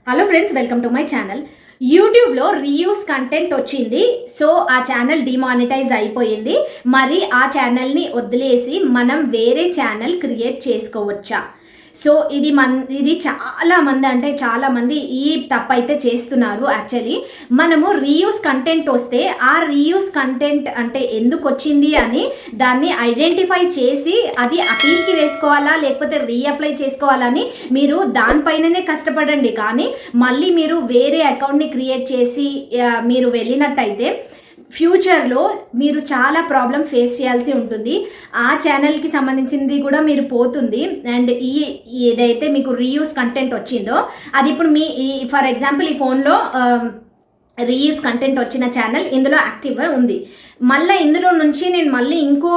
Hello friends, welcome to my channel. యూట్యూబ్లో reuse content వచ్చింది. So ఆ ఛానల్ డిమానిటైజ్ అయిపోయింది. మరి ఆ ఛానల్ని వదిలేసి మనం వేరే ఛానల్ క్రియేట్ చేసుకోవచ్చా? సో ఇది చాలా మంది ఈ తప్పు అయితే చేస్తున్నారు. యాక్చువల్లీ మనము రీయూస్ కంటెంట్ వస్తే ఆ రీయూస్ కంటెంట్ అంటే ఎందుకు వచ్చింది అని దాన్ని ఐడెంటిఫై చేసి అది అపీల్కి వేసుకోవాలా లేకపోతే రీఅప్లై చేసుకోవాలని మీరు దానిపైననే కష్టపడండి. కానీ మళ్ళీ మీరు వేరే అకౌంట్ని క్రియేట్ చేసి మీరు వెళ్ళినట్టయితే ఫ్యూచర్లో మీరు చాలా ప్రాబ్లం ఫేస్ చేయాల్సి ఉంటుంది. ఆ ఛానల్కి సంబంధించింది కూడా మీరు పోతుంది. అండ్ ఏదైతే మీకు రీయూస్ కంటెంట్ వచ్చిందో అది ఇప్పుడు ఫర్ ఎగ్జాంపుల్ ఈ ఫోన్లో రీయూస్ కంటెంట్ వచ్చిన ఛానల్ ఇందులో యాక్టివ్గా ఉంది. మళ్ళీ ఇందులో నుంచి నేను మళ్ళీ ఇంకో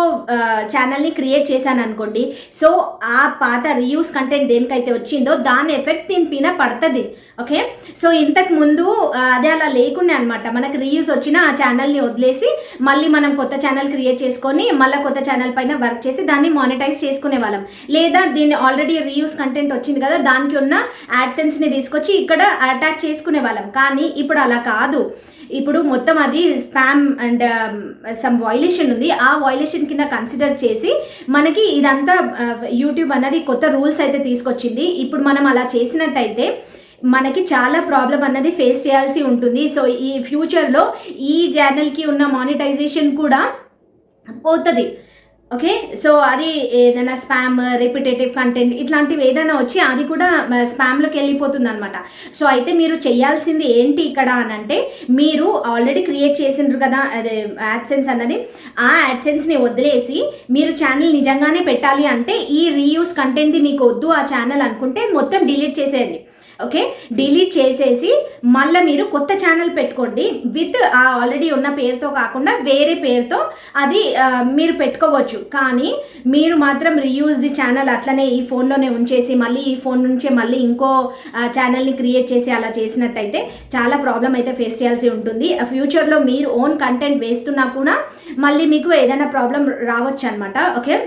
ఛానల్ని క్రియేట్ చేశాను అనుకోండి. సో ఆ పాత రీయూస్ కంటెంట్ దేనికైతే వచ్చిందో దాని ఎఫెక్ట్ దీనిపైన పడుతుంది. ఓకే, సో ఇంతకు ముందు అదే అలా లేకుండా అనమాట. మనకు రీయూస్ వచ్చిన ఆ ఛానల్ని వదిలేసి మళ్ళీ మనం కొత్త ఛానల్ క్రియేట్ చేసుకొని మళ్ళీ కొత్త ఛానల్ పైన వర్క్ చేసి దాన్ని మానిటైజ్ చేసుకునే వాళ్ళం. లేదా దీన్ని ఆల్రెడీ రీయూస్ కంటెంట్ వచ్చింది కదా, దానికి ఉన్న యాడ్సెన్స్ని తీసుకొచ్చి ఇక్కడ అటాచ్ చేసుకునే వాళ్ళం. కానీ ఇప్పుడు అలా కాదు. ఇప్పుడు మొత్తం అది స్పామ్ అండ్ సమ్ వైలేషన్ ఉంది. ఆ వైలేషన్ కింద కన్సిడర్ చేసి మనకి ఇదంతా యూట్యూబ్ అన్నది కొత్త రూల్స్ అయితే తీసుకొచ్చింది. ఇప్పుడు మనం అలా చేసినట్టయితే మనకి చాలా ప్రాబ్లం అన్నది ఫేస్ చేయాల్సి ఉంటుంది. సో ఈ ఫ్యూచర్లో ఈ ఛానల్కి ఉన్న మానిటైజేషన్ కూడా పోతుంది. ఓకే, సో అది ఏదైనా స్పామ్, రిపిటేటివ్ కంటెంట్ ఇట్లాంటివి ఏదైనా వచ్చి అది కూడా స్పామ్లోకి వెళ్ళిపోతుంది అనమాట. సో అయితే మీరు చేయాల్సింది ఏంటి ఇక్కడ అని అంటే, మీరు ఆల్రెడీ క్రియేట్ చేసిండ్రు కదా అదే యాడ్సెన్స్ అన్నది, ఆ యాడ్సెన్స్ని వదిలేసి మీరు ఛానల్ నిజంగానే పెట్టాలి అంటే ఈ రీయూస్ కంటెంట్ది మీకు వద్దు ఆ ఛానల్ అనుకుంటే మొత్తం డిలీట్ చేసేయండి. ఓకే, డిలీట్ చేసేసి మళ్ళీ మీరు కొత్త ఛానల్ పెట్టుకోండి. విత్ ఆ ఆల్రెడీ ఉన్న పేరుతో కాకుండా వేరే పేరుతో అది మీరు పెట్టుకోవచ్చు. కానీ మీరు మాత్రం రీయూజ్ ది ఛానల్ అట్లనే ఈ ఫోన్లోనే ఉంచేసి మళ్ళీ ఈ ఫోన్ నుంచే మళ్ళీ ఇంకో ఛానల్ని క్రియేట్ చేసి అలా చేసినట్టయితే చాలా ప్రాబ్లం అయితే ఫేస్ చేయాల్సి ఉంటుంది. ఫ్యూచర్లో మీరు ఓన్ కంటెంట్ వేస్తున్నా కూడా మళ్ళీ మీకు ఏదైనా ప్రాబ్లం రావచ్చు అనమాట. ఓకే,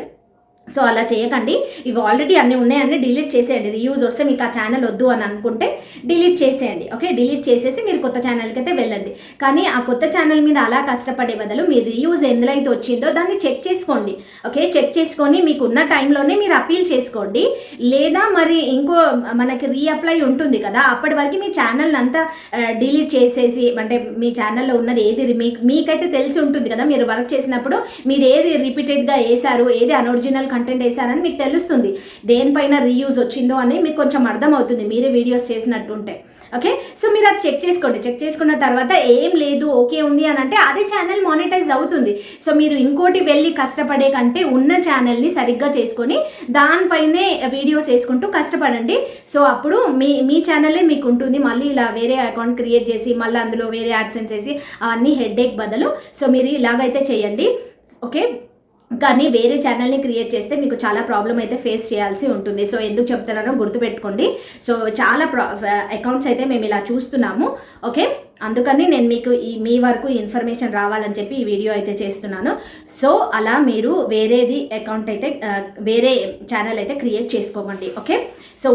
సో అలా చేయకండి. ఇవి ఆల్రెడీ అన్నీ ఉన్నాయన్నీ డిలీట్ చేసేయండి. రీయూజ్ వస్తే మీకు ఆ ఛానల్ వద్దు అని అనుకుంటే డిలీట్ చేసేయండి. ఓకే, డిలీట్ చేసేసి మీరు కొత్త ఛానల్కి అయితే వెళ్ళండి. కానీ ఆ కొత్త ఛానల్ మీద అలా కష్టపడే బదులు మీరు రీయూజ్ ఎందులో అయితే వచ్చిందో దాన్ని చెక్ చేసుకోండి. ఓకే, చెక్ చేసుకొని మీకు ఉన్న టైంలోనే మీరు అపీల్ చేసుకోండి. లేదా మరి ఇంకో మనకి రీఅప్లై ఉంటుంది కదా, అప్పటి వరకు మీ ఛానల్ అంతా డిలీట్ చేసేసి, అంటే మీ ఛానల్లో ఉన్నది ఏది మీకైతే తెలిసి ఉంటుంది కదా, మీరు వర్క్ చేసినప్పుడు మీరు ఏది రిపీటెడ్గా వేశారు, ఏది అనొరిజినల్ కంటెంట్ వేసారని మీకు తెలుస్తుంది. దేనిపైన రీయూజ్ వచ్చిందో అని మీకు కొంచెం అర్థం అవుతుంది మీరే వీడియోస్ చేసినట్టుంటే. ఓకే, సో మీరు అది చెక్ చేసుకోండి. చెక్ చేసుకున్న తర్వాత ఏం లేదు ఓకే ఉంది అని అంటే అదే ఛానల్ మానిటైజ్ అవుతుంది. సో మీరు ఇంకోటి వెళ్ళి కష్టపడే కంటే ఉన్న ఛానల్ని సరిగ్గా చేసుకొని దానిపైనే వీడియోస్ వేసుకుంటూ కష్టపడండి. సో అప్పుడు మీ ఛానలే మీకు ఉంటుంది. మళ్ళీ ఇలా వేరే అకౌంట్ క్రియేట్ చేసి మళ్ళీ అందులో వేరే యాడ్సెన్స్ వేసి అవన్నీ హెడ్ఏక్ బదులు సో మీరు ఇలాగైతే చేయండి. ఓకే, కానీ వేరే ఛానల్ని క్రియేట్ చేస్తే మీకు చాలా ప్రాబ్లం అయితే ఫేస్ చేయాల్సి ఉంటుంది. సో ఎందుకు చెప్తున్నానో గుర్తుపెట్టుకోండి. సో చాలా అకౌంట్స్ అయితే మేము ఇలా చూస్తున్నాము. ఓకే, అందుకని నేను మీకు మీ వరకు ఇన్ఫర్మేషన్ రావాలని చెప్పి ఈ వీడియో అయితే చేస్తున్నాను. సో అలా మీరు వేరేది అకౌంట్ అయితే వేరే ఛానల్ అయితే క్రియేట్ చేసుకోకండి. ఓకే, సో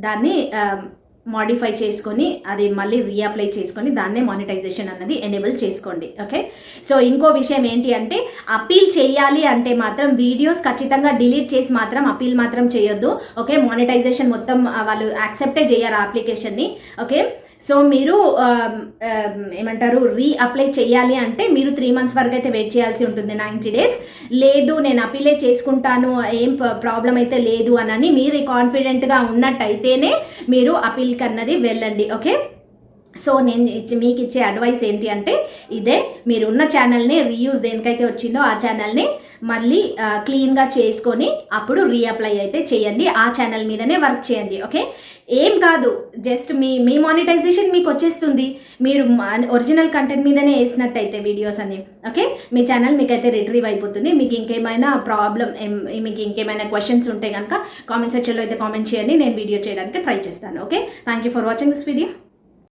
దాన్ని మాడిఫై చేసుకొని అది మళ్ళీ రీఅప్లై చేసుకొని దాన్నే మానిటైజేషన్ అన్నది ఎనేబుల్ చేసుకోండి. ఓకే, సో ఇంకో విషయం ఏంటి అంటే, అపీల్ చేయాలి అంటే మాత్రం వీడియోస్ ఖచ్చితంగా డిలీట్ చేసి మాత్రం అపీల్ మాత్రం చేయొద్దు. ఓకే, మానిటైజేషన్ మొత్తం వాళ్ళు యాక్సెప్టే చేయరు ఆ అప్లికేషన్ని. ఓకే, సో మీరు ఏమంటారు రీఅప్లై చేయాలి అంటే మీరు 3 months వరకు అయితే వెయిట్ చేయాల్సి ఉంటుంది, 90 days. లేదు నేను అపీలే చేసుకుంటాను ఏం ప్రాబ్లం అయితే లేదు అని మీరు కాన్ఫిడెంట్గా ఉన్నట్టయితేనే మీరు అపీల్కి అన్నది వెళ్ళండి. ఓకే, సో నేను మీకు ఇచ్చే అడ్వైస్ ఏంటి అంటే ఇదే, మీరు ఉన్న ఛానల్ని రీయూజ్ దేనికైతే వచ్చిందో ఆ ఛానల్ని మళ్ళీ క్లీన్గా చేసుకొని అప్పుడు రీఅప్లై అయితే చేయండి. ఆ ఛానల్ మీదనే వర్క్ చేయండి. ఓకే, ఏం కాదు, జస్ట్ మీ మానిటైజేషన్ మీకు వచ్చేస్తుంది మీరు ఒరిజినల్ కంటెంట్ మీదనే వేసినట్టయితే వీడియోస్ అని. ఓకే, మీ ఛానల్ మీకైతే రిట్రీవ్ అయిపోతుంది. మీకు ఇంకేమైనా ప్రాబ్లం, మీకు ఇంకేమైనా క్వశ్చన్స్ ఉంటే కనుక కామెంట్ సెక్షన్లో అయితే కామెంట్ చేయండి, నేను వీడియో చేయడానికి ట్రై చేస్తాను. Okay, thank you for watching this video.